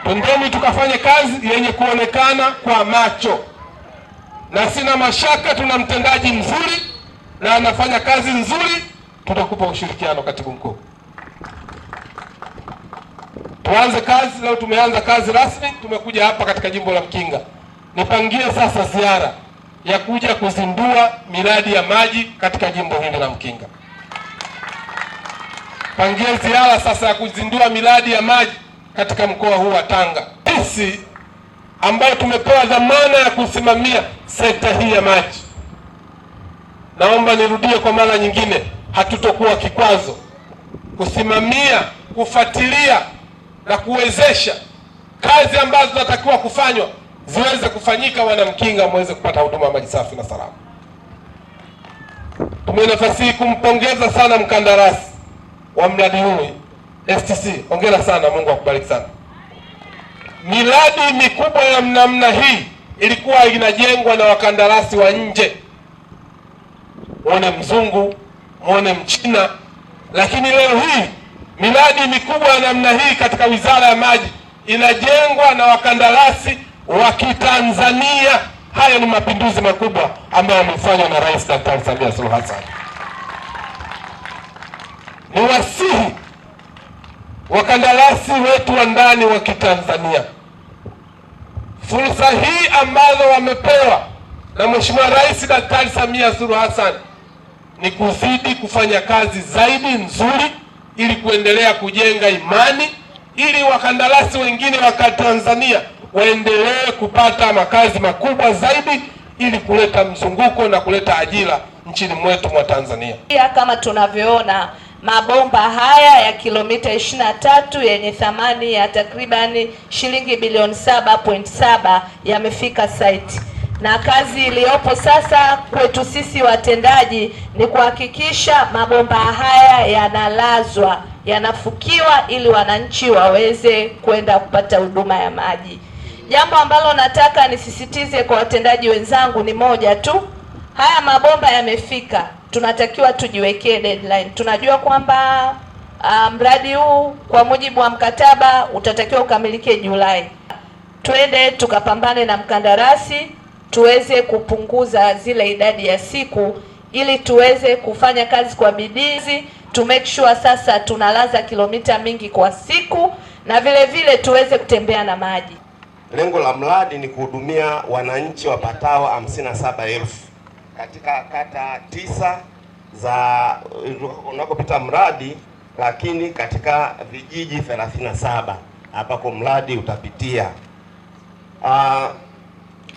Twendeni tukafanye kazi yenye kuonekana kwa macho, na sina mashaka tuna mtendaji mzuri na anafanya kazi nzuri. Tutakupa ushirikiano, katibu mkuu. Tuanze kazi. Leo tumeanza kazi rasmi, tumekuja hapa katika jimbo la Mkinga. Nipangie sasa ziara ya kuja kuzindua miradi ya maji katika jimbo hili la Mkinga. Pangie ziara sasa ya kuzindua miradi ya maji katika mkoa huu wa Tanga. Sisi ambao tumepewa dhamana ya kusimamia sekta hii ya maji, naomba nirudie kwa mara nyingine, hatutokuwa kikwazo kusimamia, kufuatilia na kuwezesha kazi ambazo zinatakiwa kufanywa ziweze kufanyika, wana Mkinga muweze kupata huduma ya maji safi na salama. Tumia nafasi hii kumpongeza sana mkandarasi wa mradi huu STC. Hongera sana, Mungu akubariki sana. Miradi mikubwa ya namna hii ilikuwa inajengwa na wakandarasi wa nje, muone mzungu, muone mchina, lakini leo hii miradi mikubwa ya namna hii katika Wizara ya Maji inajengwa na wakandarasi wa Kitanzania. Haya ni mapinduzi makubwa ambayo yamefanywa na Rais Daktari Samia Suluhu Hassan. Ni wasihi wakandarasi wetu wa ndani wa Kitanzania, fursa hii ambazo wamepewa na Mheshimiwa Rais Daktari Samia Suluhu Hassan ni kuzidi kufanya kazi zaidi nzuri, ili kuendelea kujenga imani, ili wakandarasi wengine wa Tanzania waendelee kupata makazi makubwa zaidi, ili kuleta mzunguko na kuleta ajira nchini mwetu mwa Tanzania. Kama tunavyoona, mabomba haya ya kilomita 23 yenye thamani ya takribani shilingi bilioni 7.7 yamefika site, na kazi iliyopo sasa kwetu sisi watendaji ni kuhakikisha mabomba haya yanalazwa, yanafukiwa, ili wananchi waweze kwenda kupata huduma ya maji. Jambo ambalo nataka nisisitize kwa watendaji wenzangu ni moja tu: haya mabomba yamefika, tunatakiwa tujiwekee deadline. Tunajua kwamba mradi huu kwa mujibu wa mkataba utatakiwa ukamilike Julai. Twende tukapambane na mkandarasi tuweze kupunguza zile idadi ya siku, ili tuweze kufanya kazi kwa bidii, to make sure sasa tunalaza kilomita mingi kwa siku, na vile vile tuweze kutembea na maji. Lengo la mradi ni kuhudumia wananchi wapatao 57,000 katika kata 9 za unakopita mradi, lakini katika vijiji 37 hapa kwa mradi utapitia.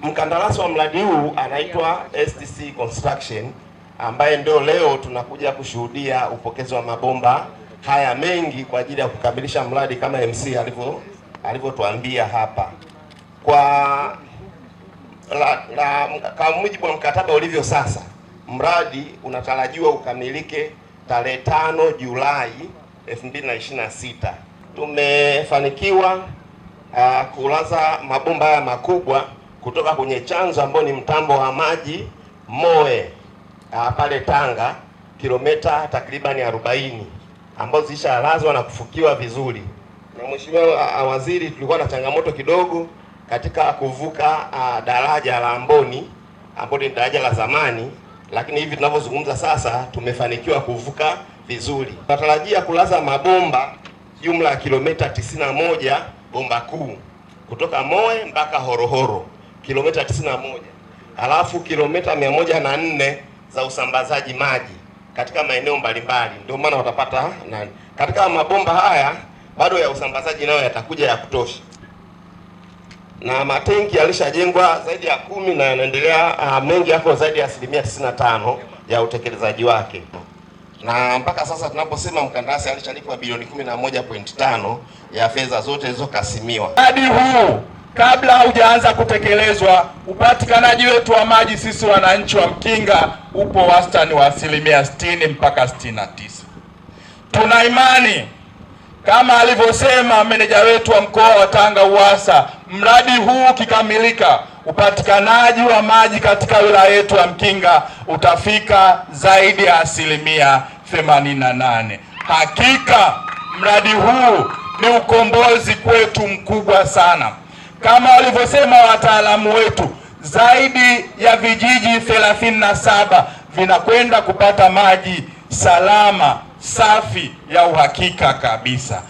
Mkandarasi wa mradi huu anaitwa STC Construction, ambaye ndio leo tunakuja kushuhudia upokezi wa mabomba haya mengi kwa ajili ya kukamilisha mradi kama MC alivyotuambia hapa. Kwa mujibu wa mkataba ulivyo sasa, mradi unatarajiwa ukamilike tarehe 5 Julai 2026. Tumefanikiwa kulaza mabomba haya makubwa kutoka kwenye chanzo ambao ni mtambo wa maji Moe pale Tanga, kilomita takribani 40 ambazo zishalazwa na kufukiwa vizuri. Na Mheshimiwa Waziri, tulikuwa na changamoto kidogo katika kuvuka daraja la Amboni ambalo ni daraja la zamani, lakini hivi tunavyozungumza sasa tumefanikiwa kuvuka vizuri. Tunatarajia kulaza mabomba jumla ya kilomita 91 bomba kuu kutoka Moe mpaka Horohoro, kilomita 91, alafu kilomita 104 za usambazaji maji katika maeneo mbalimbali. Ndio maana watapata katika mabomba haya bado ya usambazaji nayo yatakuja ya kutosha, na matenki yalishajengwa zaidi ya 10 na yanaendelea mengi yako zaidi ya 95% ya utekelezaji wake. Na mpaka sasa tunaposema mkandarasi alishalipwa bilioni 11.5 ya fedha zote zilizokasimiwa. Mradi huu kabla haujaanza kutekelezwa, upatikanaji wetu wa maji sisi wananchi wa Mkinga upo wastani wa 60% mpaka 69%. Tuna imani kama alivyosema meneja wetu wa mkoa wa Tanga UWASA, mradi huu kikamilika, upatikanaji wa maji katika wilaya yetu ya Mkinga utafika zaidi ya 88%. Hakika mradi huu ni ukombozi kwetu mkubwa sana. Kama walivyosema wataalamu wetu, zaidi ya vijiji 37 vinakwenda kupata maji salama, safi, ya uhakika kabisa.